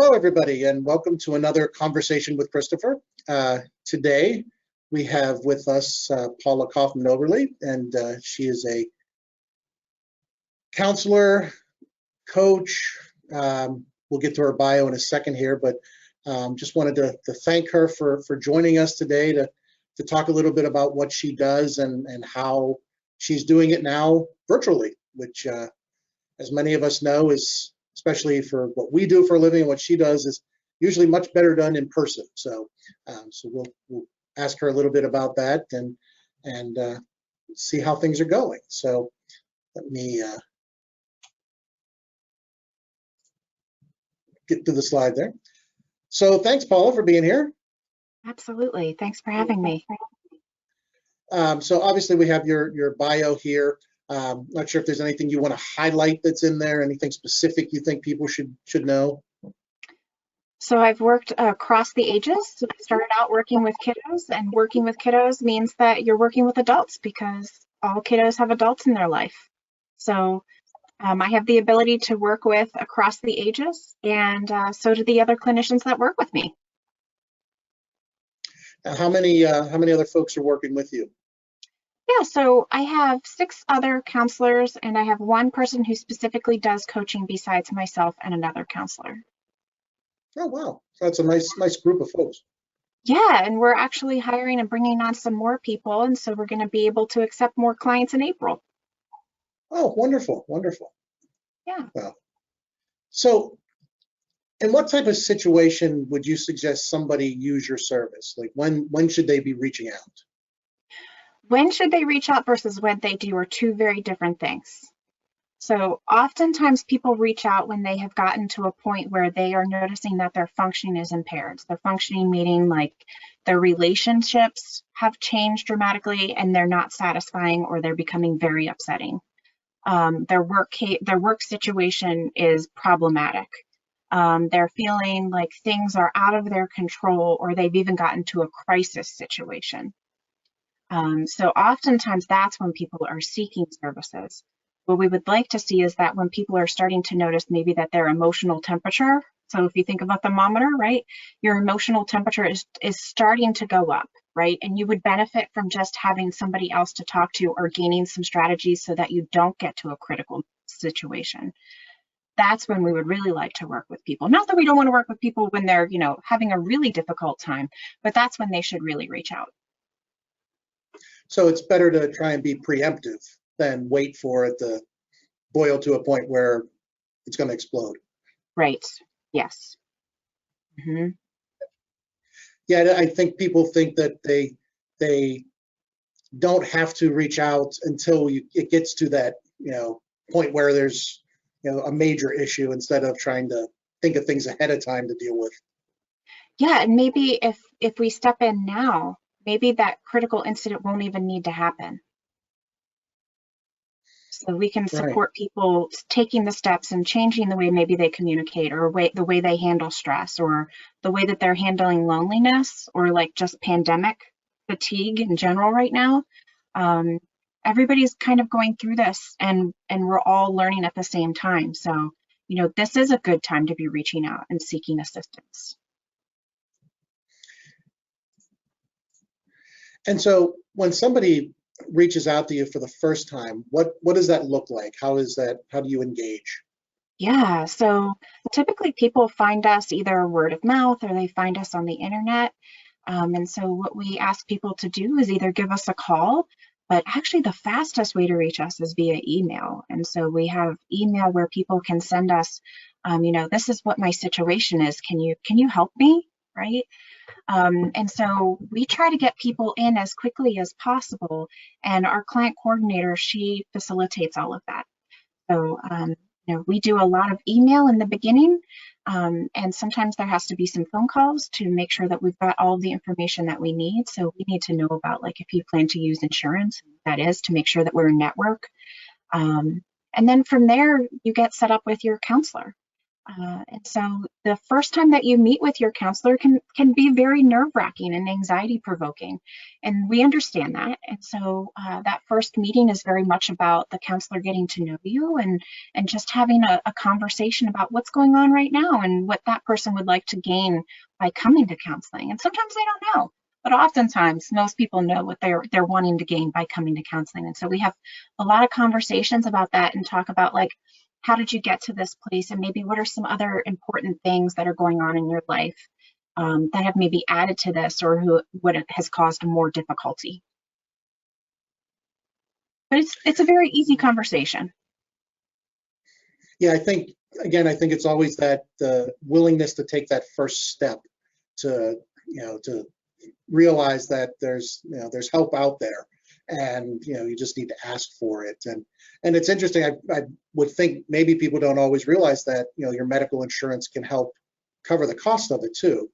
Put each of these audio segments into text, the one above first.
Hello, everybody, and welcome to another Conversation with Christopher. Today, we have with us Paula Kauffman-Oberly, and she is a counselor, coach. We'll get to her bio in a second here, but just wanted to thank her for joining us today to talk a little bit about what she does and how she's doing it now virtually, which, as many of us know, is especially for what we do for a living and what she does is usually much better done in person. So, we'll ask her a little bit about that and see how things are going. So let me get to the slide there. So thanks, Paula, for being here. Absolutely. Thanks for having me. So obviously we have your bio here. Not sure if there's anything you want to highlight that's in there, anything specific you think people should know? So I've worked across the ages. Started out working with kiddos, and working with kiddos means that you're working with adults because all kiddos have adults in their life. So I have the ability to work with across the ages, and so do the other clinicians that work with me. How many other folks are working with you? Yeah, so I have 6 other counselors, and I have 1 person who specifically does coaching besides myself and another counselor. Oh, wow. So that's a nice group of folks. Yeah, and we're actually hiring and bringing on some more people, and so we're going to be able to accept more clients in April. Oh, wonderful, wonderful. Yeah. Well, so in what type of situation would you suggest somebody use your service? Like when should they be reaching out? When should they reach out versus when they do are 2 very different things. So oftentimes people reach out when they have gotten to a point where they are noticing that their functioning is impaired. Their functioning meaning like their relationships have changed dramatically and they're not satisfying or they're becoming very upsetting. Their work situation is problematic. They're feeling like things are out of their control or they've even gotten to a crisis situation. So oftentimes that's when people are seeking services. What we would like to see is that when people are starting to notice maybe that their emotional temperature, so if you think about the thermometer, right, your emotional temperature is starting to go up, right? And you would benefit from just having somebody else to talk to or gaining some strategies so that you don't get to a critical situation. That's when we would really like to work with people. Not that we don't want to work with people when they're, having a really difficult time, but that's when they should really reach out. So it's better to try and be preemptive than wait for it to boil to a point where it's going to explode. Right. Yes. Mm-hmm. Yeah, I think people think that they don't have to reach out until it gets to that point where there's a major issue instead of trying to think of things ahead of time to deal with. Yeah, and maybe if we step in now, maybe that critical incident won't even need to happen. So we can support people taking the steps and changing the way maybe they communicate or the way they handle stress or the way that they're handling loneliness or like just pandemic fatigue in general right now. Everybody's kind of going through this and we're all learning at the same time. So, this is a good time to be reaching out and seeking assistance. And so when somebody reaches out to you for the first time, what does that look like? How do you engage? Yeah, so typically people find us either word of mouth or they find us on the internet. And so what we ask people to do is either give us a call, but actually the fastest way to reach us is via email. And so we have email where people can send us, this is what my situation is. Can you help me? Right? And so we try to get people in as quickly as possible. And our client coordinator, she facilitates all of that. So, we do a lot of email in the beginning, and sometimes there has to be some phone calls to make sure that we've got all of the information that we need. So we need to know about like if you plan to use insurance, that is to make sure that we're in network. And then from there, you get set up with your counselor. And so the first time that you meet with your counselor can be very nerve-wracking and anxiety-provoking, and we understand that. And so that first meeting is very much about the counselor getting to know you and just having a conversation about what's going on right now and what that person would like to gain by coming to counseling. And sometimes they don't know, but oftentimes most people know what they're wanting to gain by coming to counseling. And so we have a lot of conversations about that and talk about, like, how did you get to this place, and maybe what are some other important things that are going on in your life that have maybe added to this, or what has caused more difficulty. But it's a very easy conversation. Yeah, I think it's always that willingness to take that first step to realize that there's help out there, and you just need to ask for it. And it's interesting. I would think maybe people don't always realize that your medical insurance can help cover the cost of it too.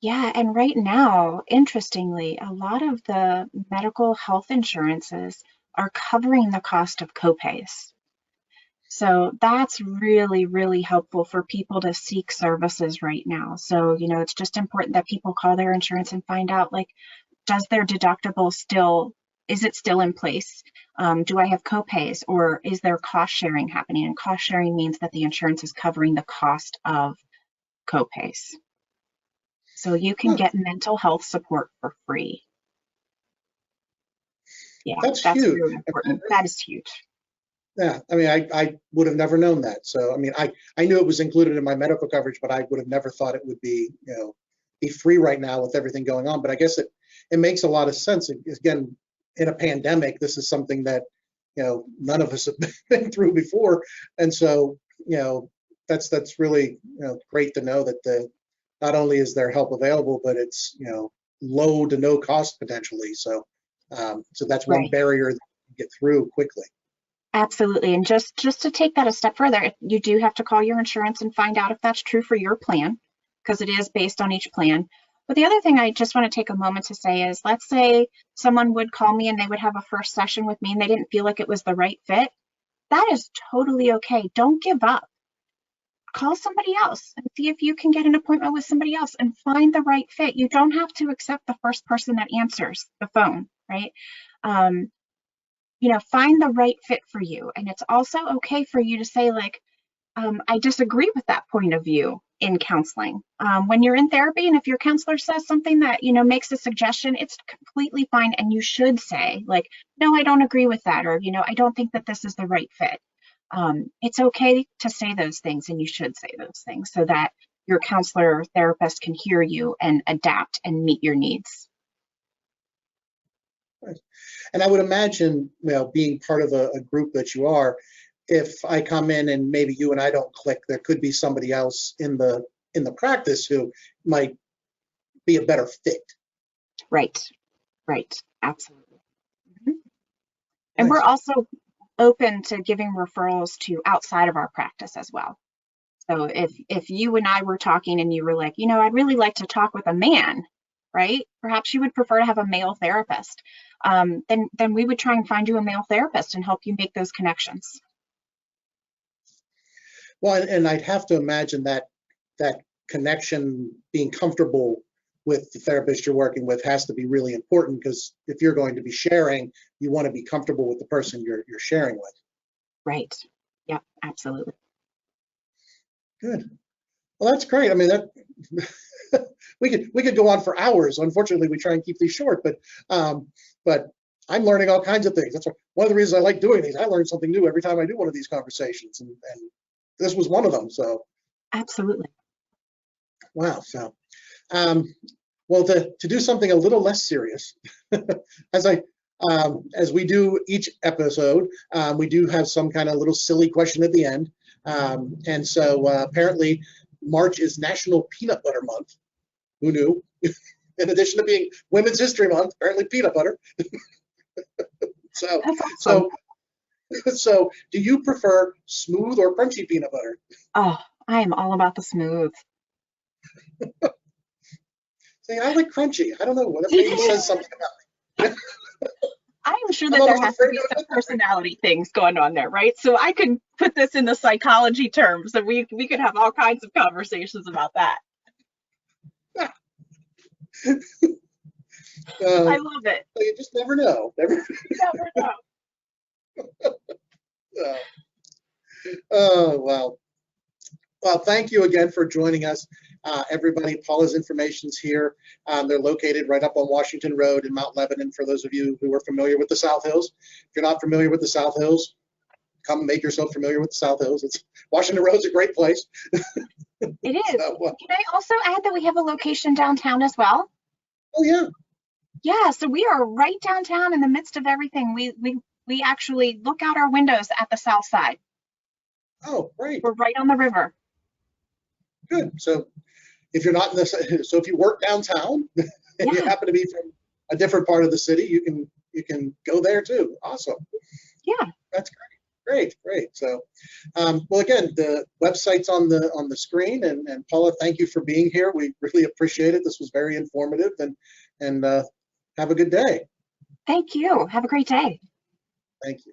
Yeah, and right now, interestingly, a lot of the medical health insurances are covering the cost of copays. So that's really, really helpful for people to seek services right now. So, it's just important that people call their insurance and find out, like, does their deductible is it still in place? Do I have copays, or is there cost sharing happening? And cost sharing means that the insurance is covering the cost of copays. So you can get mental health support for free. Yeah, that's that's huge. really important. That is huge. Yeah, I mean, I would have never known that. So, I mean, I knew it was included in my medical coverage, but I would have never thought it would be, be free right now with everything going on. But I guess it makes a lot of sense. Again, in a pandemic, this is something that, none of us have been through before. And so, that's really, great to know that not only is there help available, but it's, low to no cost potentially. So, so that's one barrier that you get through quickly. Absolutely. And just to take that a step further, you do have to call your insurance and find out if that's true for your plan, because it is based on each plan. But the other thing I just want to take a moment to say is, let's say someone would call me and they would have a first session with me and they didn't feel like it was the right fit. That is totally okay. Don't give up. Call somebody else and see if you can get an appointment with somebody else and find the right fit. You don't have to accept the first person that answers the phone, right? Find the right fit for you. And it's also okay for you to say, like, I disagree with that point of view in counseling. When you're in therapy, and if your counselor says something that, makes a suggestion, it's completely fine. And you should say, like, no, I don't agree with that. Or, I don't think that this is the right fit. It's okay to say those things, and you should say those things so that your counselor or therapist can hear you and adapt and meet your needs. And I would imagine, being part of a group that you are, if I come in and maybe you and I don't click, there could be somebody else in the practice who might be a better fit. Right. Absolutely. Mm-hmm. And we're also open to giving referrals to outside of our practice as well. So if you and I were talking and you were like, I'd really like to talk with a man, right? Perhaps you would prefer to have a male therapist. Then we would try and find you a male therapist and help you make those connections. Well, and I'd have to imagine that connection, being comfortable with the therapist you're working with, has to be really important, because if you're going to be sharing, you want to be comfortable with the person you're sharing with. Right. Yeah, absolutely. Good. Well, that's great. I mean, that we could go on for hours. Unfortunately, we try and keep these short, but I'm learning all kinds of things. That's one of the reasons I like doing these. I learn something new every time I do one of these conversations, and this was one of them. So absolutely. Wow. So well, to do something a little less serious, as we do each episode, we do have some kind of little silly question at the end. And so apparently March is National Peanut Butter Month. Who knew? In addition to being Women's History Month, apparently peanut butter. So do you prefer smooth or crunchy peanut butter? Oh, I am all about the smooth. See, I like crunchy. I don't know, what maybe says something about me. I'm sure I'm that there almost has to afraid be to some admit that. personality things going on there, right? So I could put this in the psychology terms, and we could have all kinds of conversations about that. I love it. You just never know. You never know. Oh, wow. Well, thank you again for joining us. Everybody, Paula's information's here. They're located right up on Washington Road in Mount Lebanon, for those of you who are familiar with the South Hills. If you're not familiar with the South Hills, come make yourself familiar with the South Hills. Washington Road's a great place. It is. So, Can I also add that we have a location downtown as well? oh, yeah. Yeah, so we are right downtown in the midst of everything. We actually look out our windows at the south side. Oh, great. We're right on the river. Good. So if you're not in this, so if you work downtown and you happen to be from a different part of the city, you can go there too. Awesome. Yeah. That's great. Great. So, well, again, the website's on the screen, and Paula, thank you for being here. We really appreciate it. This was very informative, and have a good day. Thank you. Have a great day. Thank you.